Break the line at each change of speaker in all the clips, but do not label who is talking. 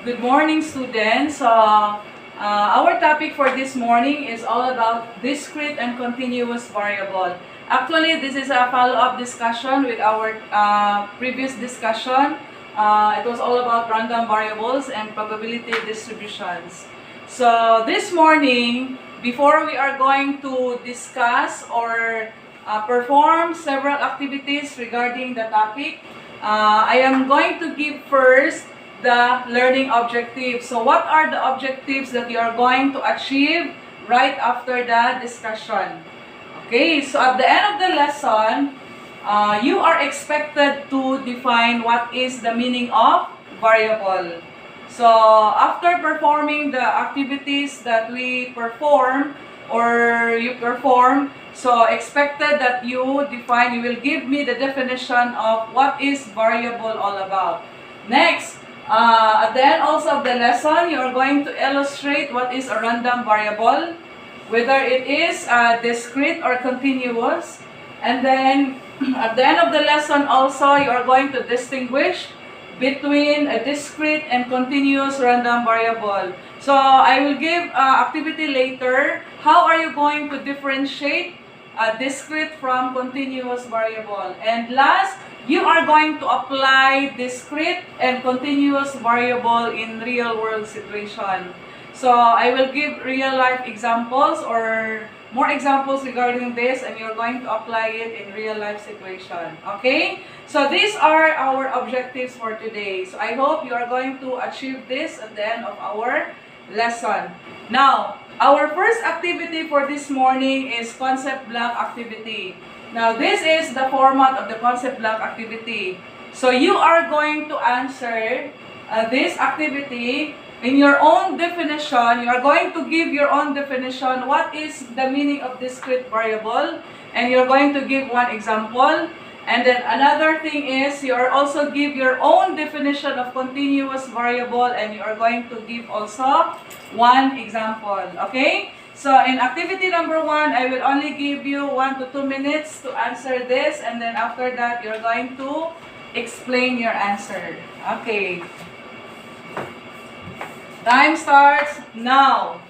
Good morning, students. Our topic for this morning is all about discrete and continuous variable. Actually, this is a follow-up discussion with our previous discussion. It was all about random variables and probability distributions. So this morning, before we are going to discuss or perform several activities regarding the topic, I am going to give first the learning objectives. So what are the objectives that you are going to achieve right after the discussion? Okay, so at the end of the lesson, you are expected to define what is the meaning of variable. So after performing the activities that we perform or you perform, so expected that you define, you will give me the definition of what is variable all about. Next, at the end also of the lesson, you are going to illustrate what is a random variable, whether it is discrete or continuous. And then at the end of the lesson also, you are going to distinguish between a discrete and continuous random variable. So I will give activity later. How are you going to differentiate a discrete from continuous variable? And last, you are going to apply discrete and continuous variable in real world situation. So I will give real life examples or more examples regarding this, and you're going to apply it in real life situation. Okay? So these are our objectives for today. So I hope you are going to achieve this at the end of our lesson. Now, our first activity for this morning is concept block activity. Now, this is the format of the concept block activity. So you are going to answer this activity in your own definition. You are going to give your own definition. What is the meaning of discrete variable? And you're going to give one example. And then another thing is you are also give your own definition of continuous variable, and you are going to give also one example. Okay? So in activity number 1, I will only give you 1 to 2 minutes to answer this, and then after that, you're going to explain your answer. Okay. Time starts now.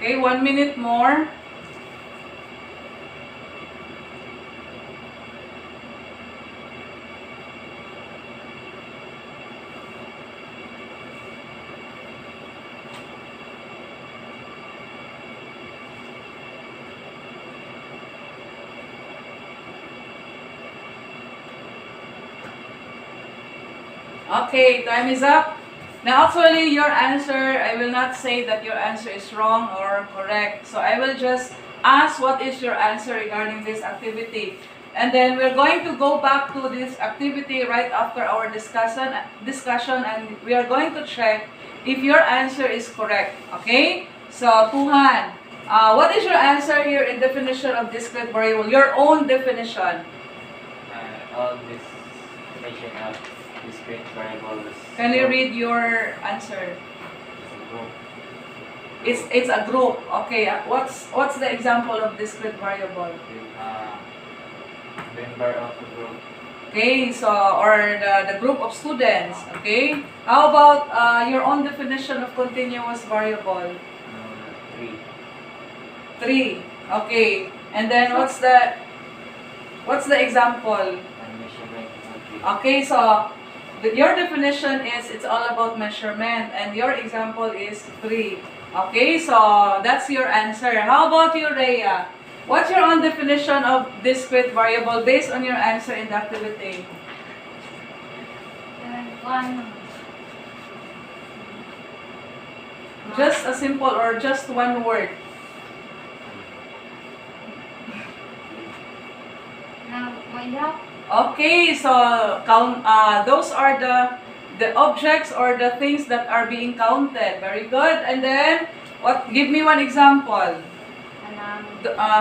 Okay, 1 minute more. Okay, time is up. Now actually your answer, I will not say that your answer is wrong or correct. So I will just ask what is your answer regarding this activity. And then we're going to go back to this activity right after our discussion, and we are going to check if your answer is correct. Okay? So Tuhan, what is your answer here in definition of discrete variable? Your own definition.
All this definition of discrete variables.
Can you read your answer?
Group.
It's a group. Okay. What's the example of discrete variable?
Member of the group.
Okay. So or the group of students. Okay. How about your own definition of continuous variable?
3.
3. Okay. And then what's the example?
And measurement of 3.
Okay. So Your definition is it's all about measurement, and your example is 3. Okay, so that's your answer. How about you, Rhea? What's your own definition of discrete variable based on your answer in the activity?
One.
Just a simple or just one word.
Now, may help.
Okay, so count. Those are the objects or the things that are being counted. Very good. And then, what? Give me one example.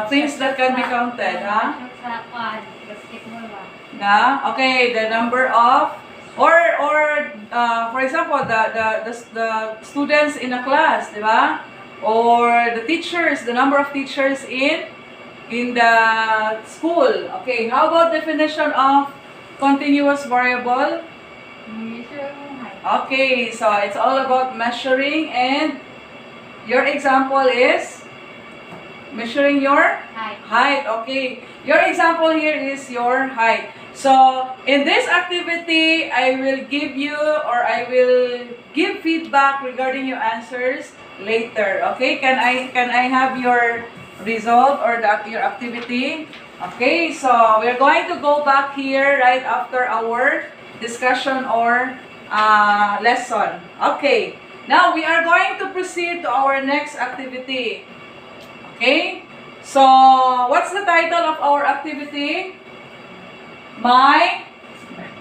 Things that can be counted, ha?
Sa kwan, basketball ba?
Na? Okay, the number of, or for example, the students in a class, di ba? Or the teachers, the number of teachers in the school. Okay, how about definition of continuous variable?
Measure mo height.
Okay, so it's all about measuring, and your example is measuring your
Height.
height. Okay, your example here is your height. So in this activity, I will give you, or I will give feedback regarding your answers later. Okay, can I have your result or your activity? Okay, so we're going to go back here right after our discussion or lesson. Okay, now we are going to proceed to our next activity. Okay, so what's the title of our activity? My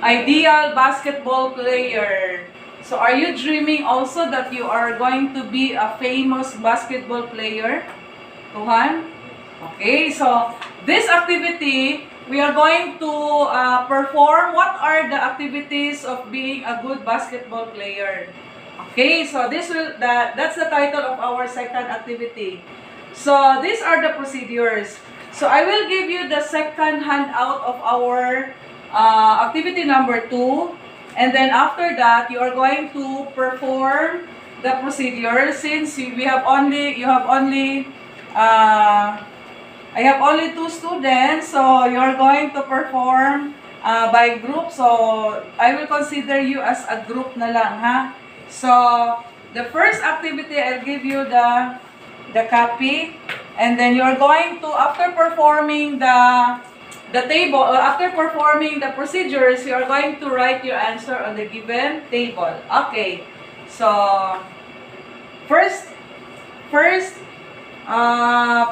ideal basketball player. So are you dreaming also that you are going to be a famous basketball player? Tuhan? Okay, so this activity, we are going to perform what are the activities of being a good basketball player. Okay, so that's the title of our second activity. So these are the procedures. So I will give you the second handout of our activity number 2, and then after that you are going to perform the procedure. Since I have only 2 students, so you are going to perform by group. So I will consider you as a group na lang, ha? So the first activity, I'll give you the copy, and then you're going to, after performing the table, or after performing the procedures, you are going to write your answer on the given table. Okay, so first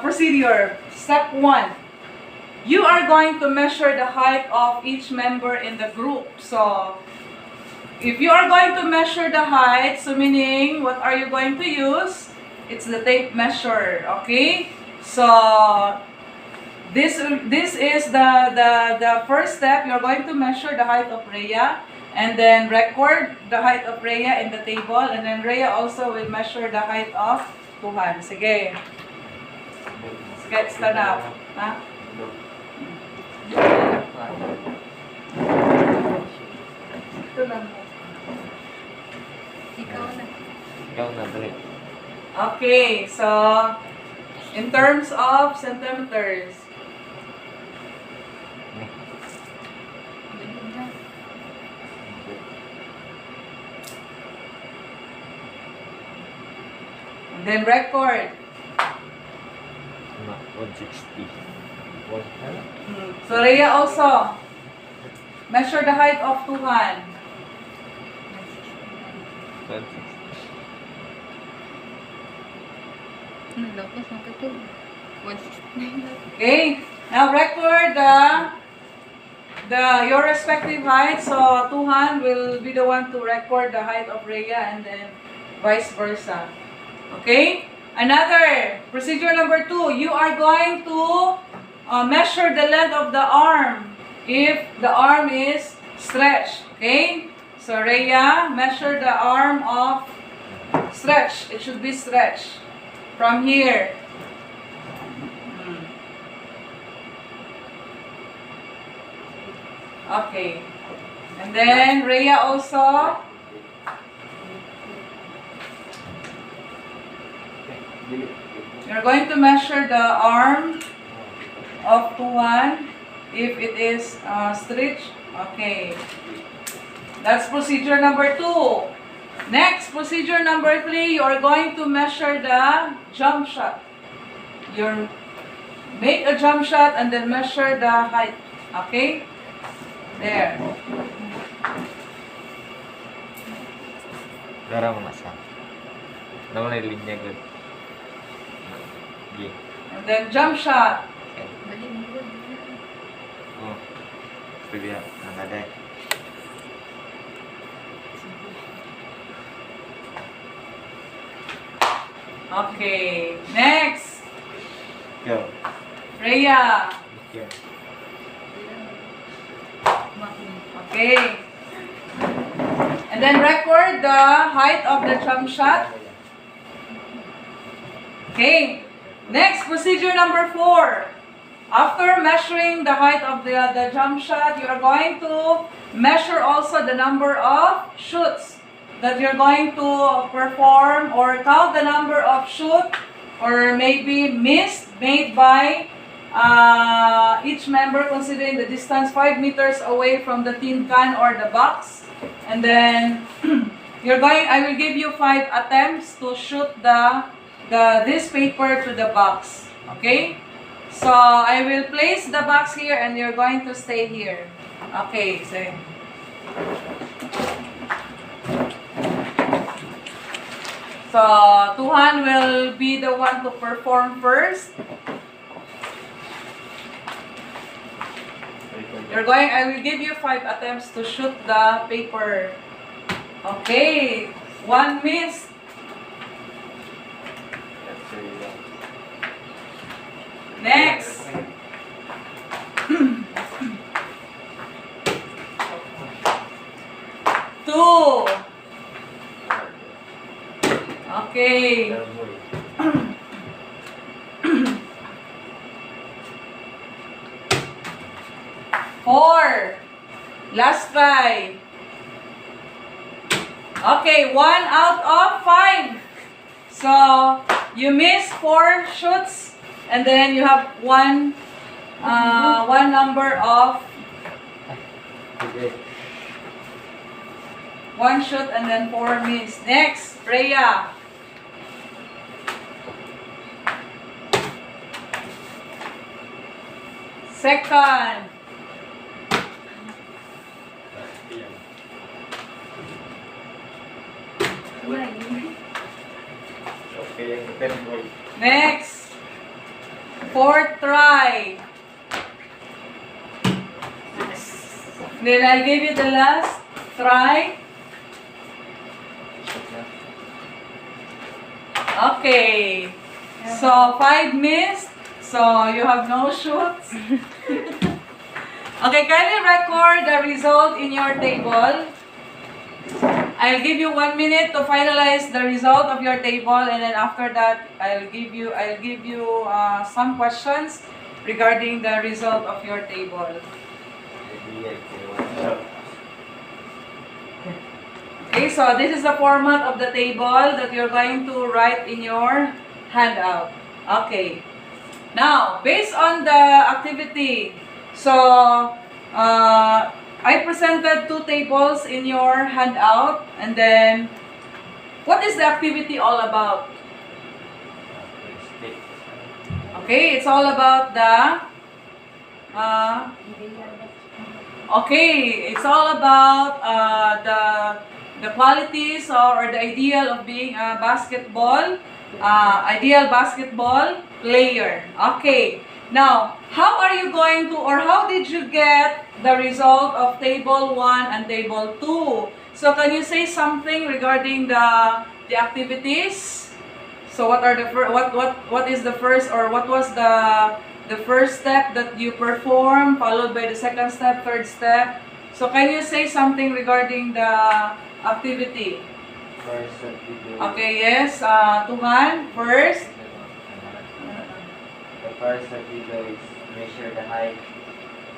procedure, step 1, you are going to measure the height of each member in the group. So if you are going to measure the height, so meaning, what are you going to use? It's the tape measure, okay? So this is the first step. You're going to measure the height of Rhea, and then record the height of Rhea in the table, and then Rhea also will measure the height of Tuhan. Sige. Stand up. Ha? Ito lang mo.
Ikaw na.
Ikaw na, dali.
Okay, so in terms of centimeters, and then record.
160.
So Rhea also measure the height of Tuhan.
160.
Nalokos mo ka po. 169.
Okay, now record your respective height. So Tuhan will be the one to record the height of Rhea, and then vice versa. Okay? Another procedure number 2, you are going to measure the length of the arm if the arm is stretched. Okay? So Rhea, measure the arm of stretch. It should be stretched from here. Okay. And then Rhea also you're going to measure the arm of Tuhan if it is stretched. Okay. That's procedure number 2. Next, procedure number 3, you are going to measure the jump shot. You make a jump shot and then measure the height. Okay? There.
Gara masa. Naman ay linya good. Okay.
And then jump shot.
Bali mo ko.
Oh. Pwede yan. Nanggaday.
Okay. Next.
Go.
Rhea.
Okay.
Okay. And then record the height of the jump shot. Okay. Next, procedure number 4. After measuring the height of the jump shot, you are going to measure also the number of shoots that you're going to perform, or count the number of shoot or maybe missed made by each member, considering the distance 5 meters away from the tin can or the box. And then I will give you 5 attempts to shoot this paper to the box. Okay? So I will place the box here and you're going to stay here. Okay, so Tuhan will be the one to perform first. I will give you 5 attempts to shoot the paper. Okay, 1 miss. Next. Two. Okay. Four. Last try. Okay, 1 out of 5. So, you missed 4 shoots, and then you have one number of
Okay.
1 shoot and then 4 missed. Next, Freya. Second.
Okay, ten boy.
Next. 4th try. Then I'll give you the last try. Okay. So 5 missed. So you have no shoots. Okay, kindly record the result in your table. I'll give you 1 minute to finalize the result of your table, and then after that, I'll give you some questions regarding the result of your table. Okay, so this is the format of the table that you're going to write in your handout. Okay. Now, based on the activity, so I presented 2 tables in your handout, and then what is the activity all about? Okay, it's all about the it's all about the qualities or the ideal of being a ideal basketball player. Okay. Now, how are you going to, or how did you get the result of table 1 and table 2? So can you say something regarding the activities? So what are the what is the first, or what was the first step that you perform, followed by the second step, third step? So can you say something regarding the activity?
First activity.
Okay, yes. Tuhan, first.
The first activity is measure the height.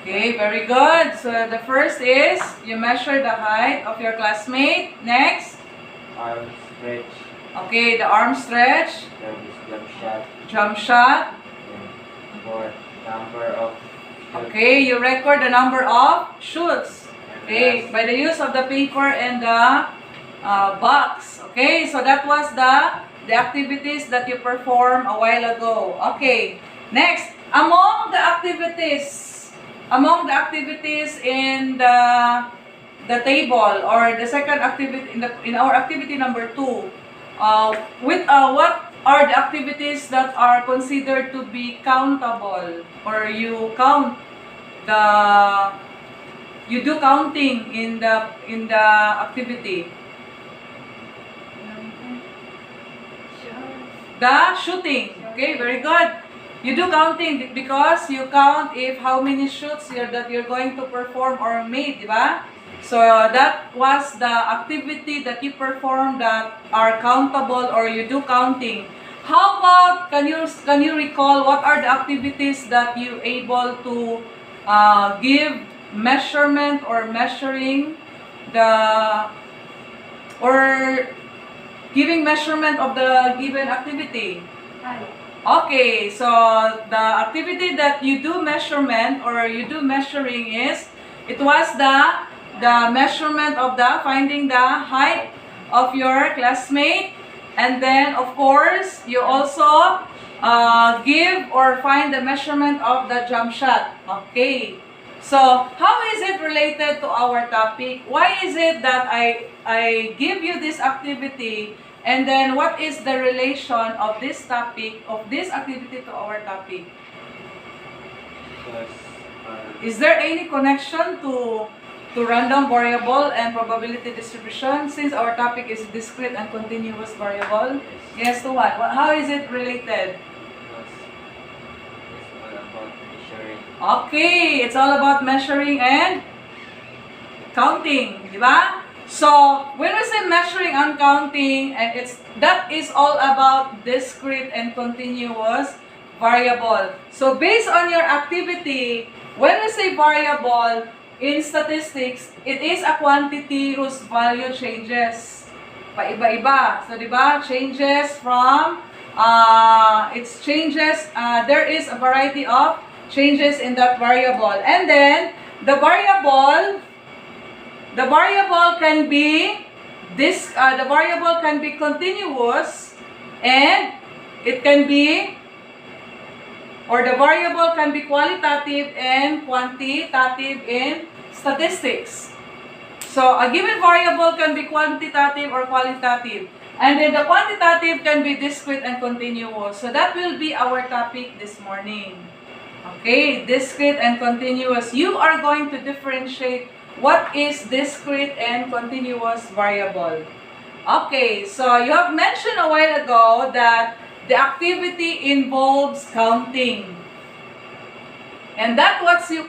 Okay, very good. So the first is you measure the height of your classmate. Next.
Arm stretch.
Okay, the arm stretch.
That is jump shot.
Jump shot.
Then for number of shots.
Okay, you record the number of shoots.
And
Okay, by the use of the paper and the box. Okay, so that was the activities that you performed a while ago. Okay, next, among the activities in the table or the second activity in our activity number 2, what are the activities that are considered to be countable, or you do counting in the activity? The shooting. Okay, very good. You do counting because you count if how many shoots that you're going to perform or made, di ba? So that was the activity that you perform that are countable, or you do counting. How about can you recall what are the activities that you able to give measurement or measuring the or giving measurement of the given activity?
Height.
Okay, so the activity that you do measurement or you do measuring it was the measurement of finding the height of your classmate, and then of course you also give or find the measurement of the jump shot. Okay, so how is it related to our topic? Why is it that I give you this activity? And then, what is the relation of this activity to our topic?
Because
Is there any connection to random variable and probability distribution, since our topic is discrete and continuous variable? Yes, to what? How is it related?
because it's all about measuring.
Okay, it's all about measuring and counting, di ba? So, when we say measuring and counting, and that is all about discrete and continuous variable. So, based on your activity, when we say variable, in statistics, it is a quantity whose value changes. Paiba-iba. So, di ba? Changes from, there is a variety of changes in that variable. And then, the variable can be continuous, and it can be, or the variable can be qualitative and quantitative in statistics. So a given variable can be quantitative or qualitative, and then the quantitative can be discrete and continuous. So that will be our topic this morning. Okay, discrete and continuous. You are going to differentiate what is discrete and continuous variable. Okay, so you have mentioned a while ago that the activity involves counting. And that's what you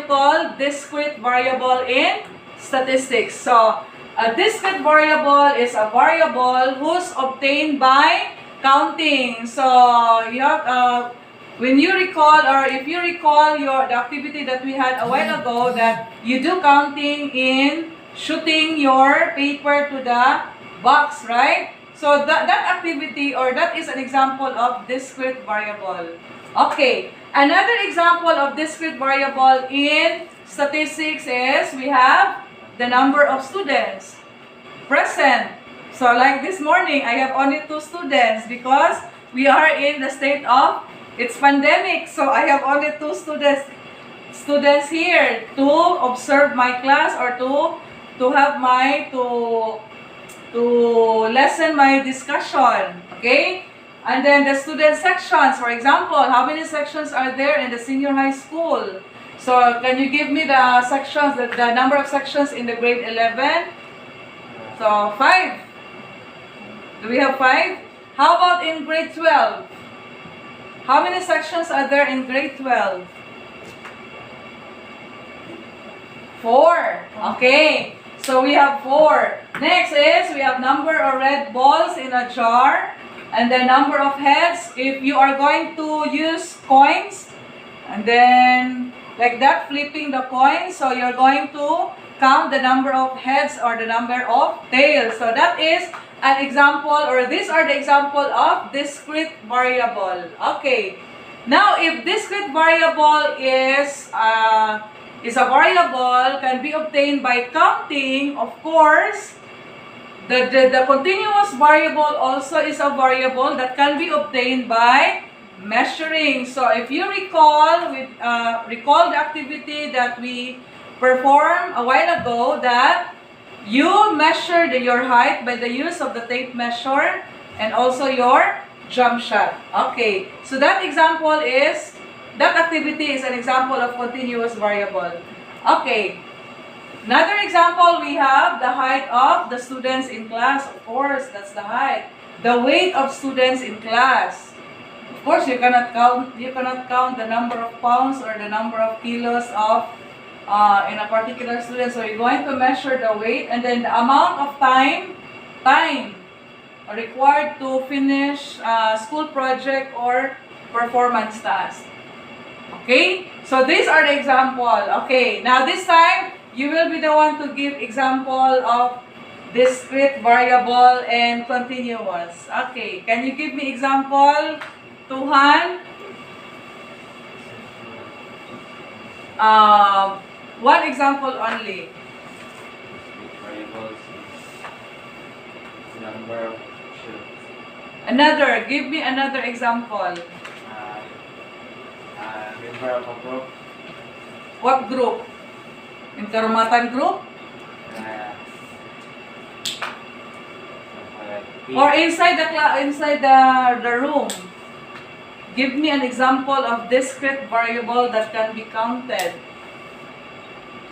call discrete variable in statistics. So, a discrete variable is a variable who's obtained by counting. So, you have when you recall, or if you recall the activity that we had a while ago, that you do counting in shooting your paper to the box, right? So that activity, or that is an example of discrete variable. Okay, another example of discrete variable in statistics is we have the number of students present. So like this morning, I have only 2 students because we are in the state of it's pandemic, so I have only 2 students here to observe my class, or to have to lessen my discussion. Okay, and then the student sections. For example, how many sections are there in the senior high school? So can you give me the sections, the number of sections in the grade 11? So 5. Do we have 5? How about in grade 12? How many sections are there in grade 12? 4. Okay. So we have 4. Next is we have number of red balls in a jar, and the number of heads. If you are going to use coins, and then like that, flipping the coins, so you're going to count the number of heads or the number of tails. So that is an example, or these are the example of discrete variable. Okay. Now, if discrete variable is is a variable can be obtained by counting. Of course, the continuous variable also is a variable that can be obtained by measuring. So if you recall the activity that we performed a while ago, that you measured your height by the use of the tape measure and also your jump shot. Okay, so that activity is an example of continuous variable. Okay, another example, we have the height of the students in class. Of course, that's the height. The weight of students in class. Of course, you cannot count the number of pounds or the number of kilos of in a particular student. So you're going to measure the weight and then the amount of time required to finish school project or performance task. Okay? So these are the example. Okay, now this time, you will be the one to give example of discrete, variable, and continuous. Okay, can you give me example, Tuhan? One example only.
Variables is number of shoots.
Another, give me another example.
Member of a group.
What group? Intermatan group? Or inside the room? Give me an example of discrete variable that can be counted.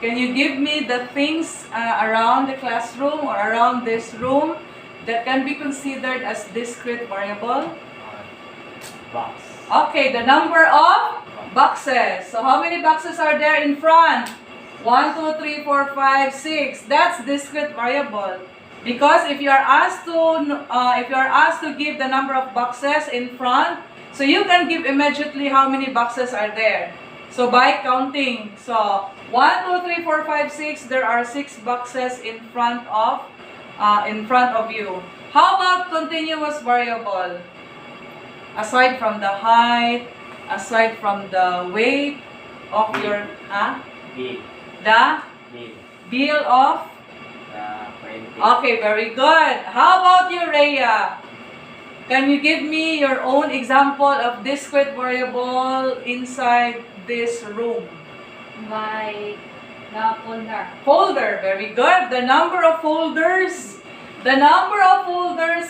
Can you give me the things around the classroom or around this room that can be considered as discrete variable?
Box.
Okay, the number of boxes. So how many boxes are there in front? 1, 2, 3, 4, 5, 6. That's discrete variable. Because if you are asked to give the number of boxes in front, so you can give immediately how many boxes are there. So by counting, so 1, 2, 3, 4, 5, 6. There are 6 boxes in front of you. How about continuous variable? Aside from the height, aside from the weight of your bill of. Okay, very good. How about you, Rhea? Can you give me your own example of discrete variable inside this room?
By the folder.
Folder, very good. The number of folders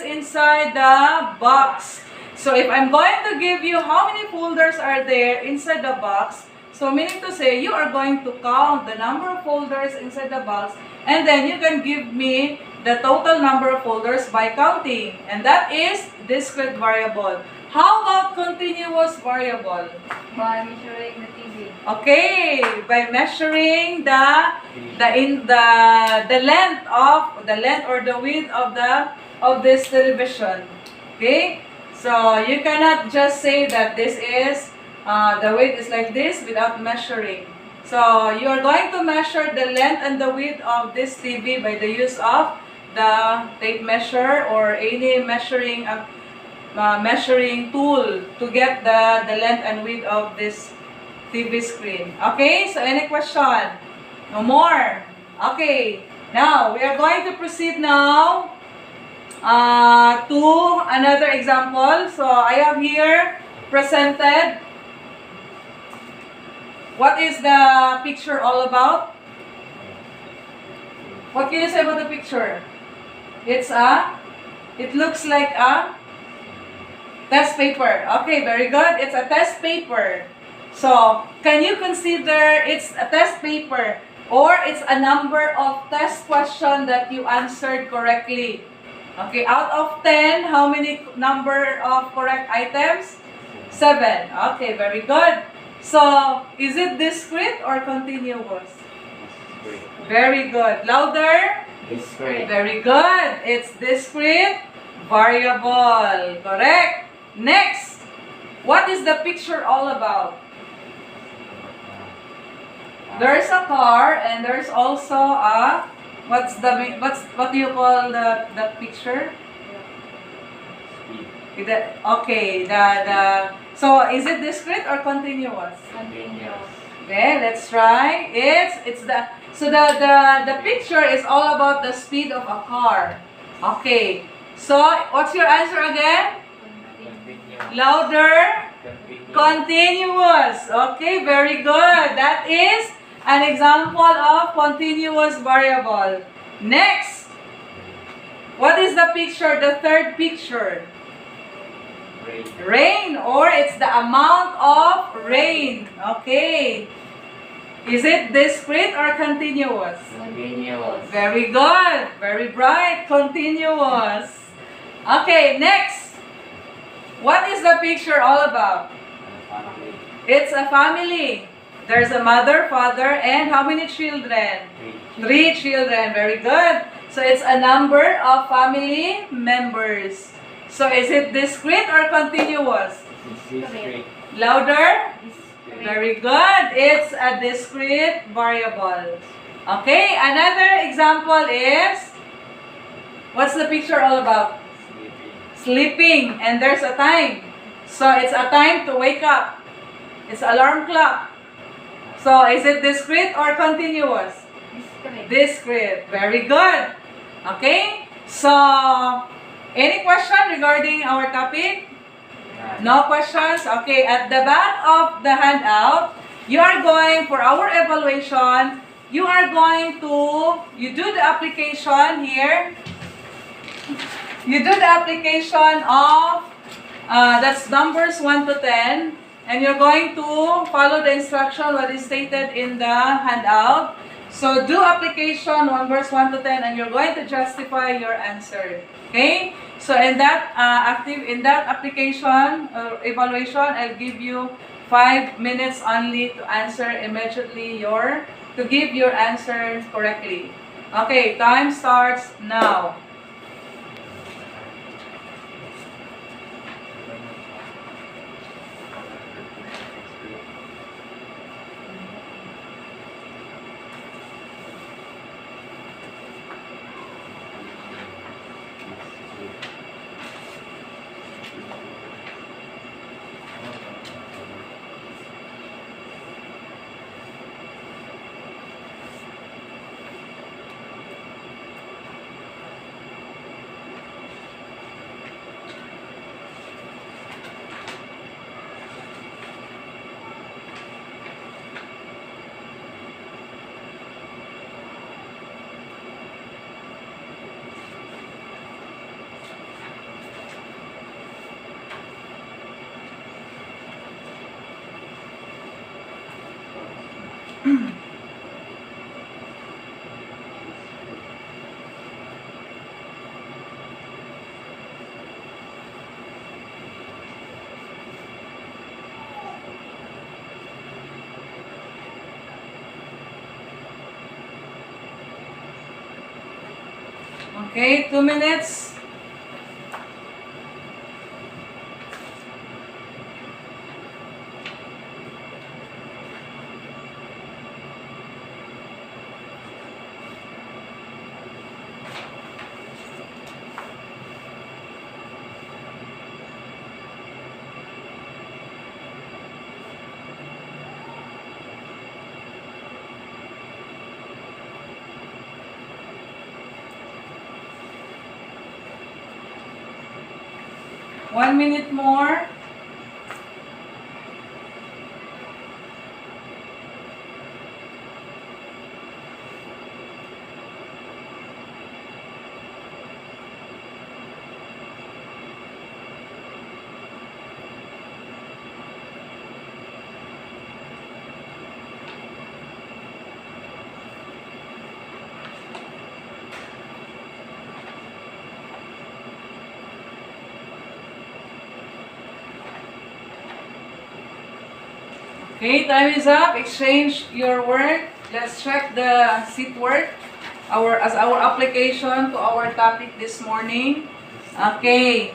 inside the box. So if I'm going to give you how many folders are there inside the box, so meaning to say you are going to count the number of folders inside the box, and then you can give me the total number of folders by counting, and that is discrete variable. How about continuous variable?
By measuring the TV.
Okay, by measuring the length or the width of this television. Okay, so you cannot just say that this is the width is like this without measuring. So you are going to measure the length and the width of this TV by the use of the tape measure or any measuring tool to get the length and width of this TV screen. Okay, so any question? No more? Okay, now we are going to proceed now to another example. So I have here presented. What is the picture all about? What can you say about the picture? It looks like a test paper. Okay, very good. It's a test paper. So, can you consider it's a test paper or it's a number of test questions that you answered correctly? Okay, out of 10, how many number of correct items? 7. Okay, very good. So, is it discrete or continuous? Very good. Louder?
Discrete.
Very good. It's discrete variable. Correct. Next, what is the picture all about? There's a car and there's also a what do you call the picture? Okay, so is it discrete or continuous?
Continuous.
Okay, let's try. It's the the picture is all about the speed of a car. Okay. So what's your answer again?
Continue.
Louder.
Continue.
Continuous. Okay, very good. That is an example of continuous variable. Next, what is the picture? The third picture.
Rain.
Rain, or it's the amount of rain. Okay. Is it discrete or continuous?
Continuous.
Very good. Very bright. Continuous. Okay, next. What is the picture all about?
Family.
It's a family. There's a mother, father, and how many children?
Three.
3 children. Very good. So it's a number of family members. So is it discrete or continuous?
This is great.
Louder?
Discrete.
Very good. It's a discrete variable. Okay, another example is, what's the picture all about?
Sleeping.
Sleeping. And there's a time. So it's a time to wake up. It's alarm clock. So is it discrete or continuous?
Discrete.
Discrete. Very good. Okay? So, any question regarding our topic?
Nine.
No questions? Okay, at the back of the handout, you are going, for our evaluation, you are going to, you do the application here. You do the application of, that's numbers 1 to 10. And you're going to follow the instruction what is stated in the handout. So do application 1 verse 1 to 10 and you're going to justify your answer. Okay? So in that application evaluation, I'll give you 5 minutes only to answer immediately to give your answer correctly. Okay, time starts now. Okay, 2 minutes. One minute more. Okay, time is up. Exchange your work. Let's check the seat work. Our application to our topic this morning. Okay.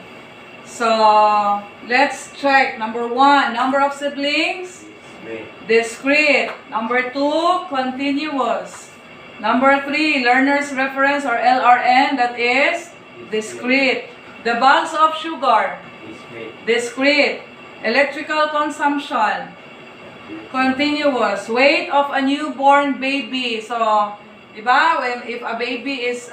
So let's check. Number 1, number of siblings.
Great.
Discrete. Number 2, continuous. Number 3, learner's reference or LRN, that is discrete. The bags of sugar.
Discrete.
Discrete. Electrical consumption. Continuous. Weight of a newborn baby. So, diba, if a baby is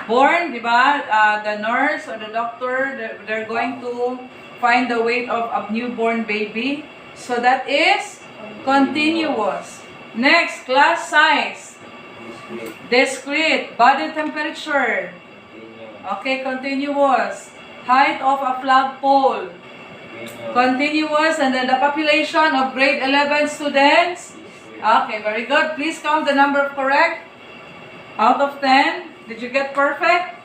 born, diba, the nurse or the doctor, they're going to find the weight of a newborn baby. So that is continuous. Next, class size. Discrete. Body temperature. Okay, continuous. Height of a flagpole. Continuous. And then the population of grade 11 students. Okay, very good. Please count the number of correct. Out of 10. Did you get perfect?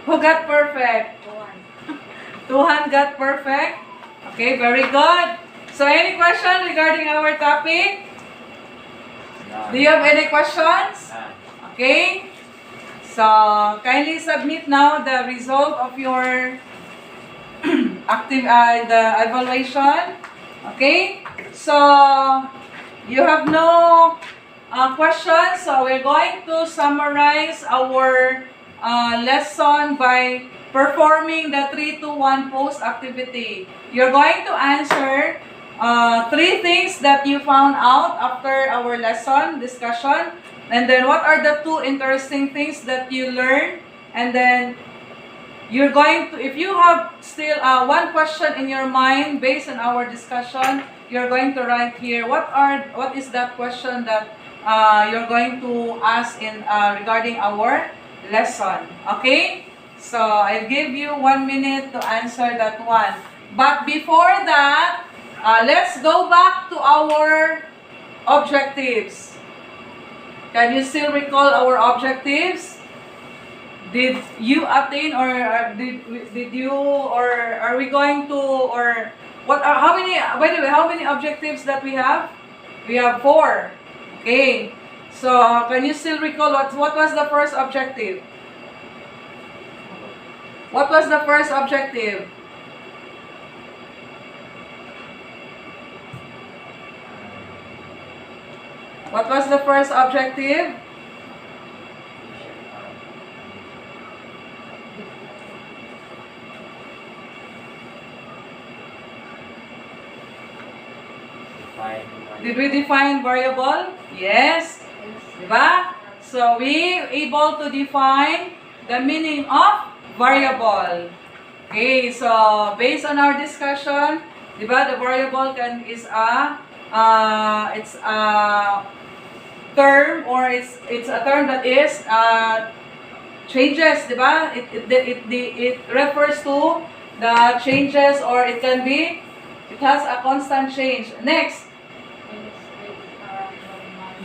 Who got perfect? Tuhan got perfect. Okay, very good. So any question regarding our topic? Do you have any questions? Okay. So kindly submit now the result of your the evaluation. Okay. So you have no questions. So we're going to summarize our lesson by performing the 3-2-1 post activity. You're going to answer 3 things that you found out after our lesson discussion. And then what are the 2 interesting things that you learned? And then you're going to, if you have still one question in your mind based on our discussion, you're going to write here what is that question that you're going to ask in regarding our lesson. Okay? So I'll give you 1 minute to answer that one. But before that, let's go back to our objectives. Can you still recall our objectives? Did you attain or did you or are we going to or what are how many by the way how many objectives that we have? We have 4. Okay. So can you still recall what was the first objective? What was the first objective? What was the first objective? Did we define variable? Yes. Diba? So we able to define the meaning of variable. Okay, so based on our discussion, diba, the variable is a term or it's a term that is changes, diba? It refers to the changes or it has a constant change. Next,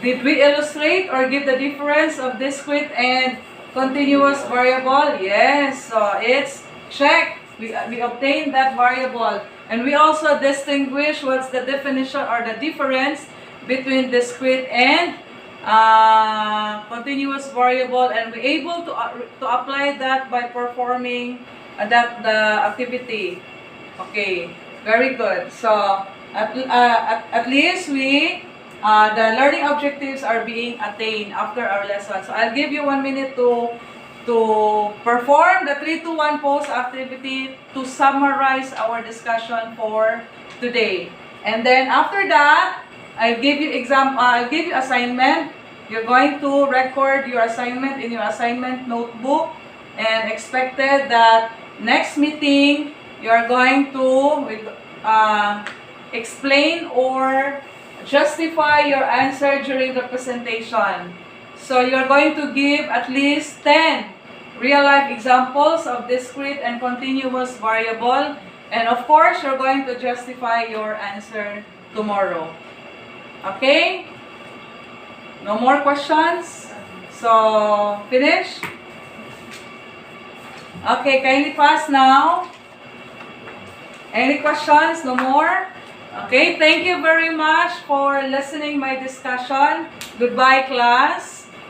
did we illustrate or give the difference of discrete and continuous variable? Yes, so it's check. We obtained that variable. And we also distinguish what's the definition or the difference between discrete and continuous variable, and we're able to apply that by performing the activity. Okay, very good. So at least we the learning objectives are being attained after our lesson. So I'll give you 1 minute to perform the 3-2-1 post activity to summarize our discussion for today. And then after that, I'll give you assignment. You're going to record your assignment in your assignment notebook, and expected that next meeting you're going to explain or justify your answer during the presentation. So you're going to give at least 10 real-life examples of discrete and continuous variable. And of course, you're going to justify your answer tomorrow. Okay? No more questions? So, finish? Okay, kindly pass now. Any questions? No more? Okay, thank you very much for listening my discussion. Goodbye, class.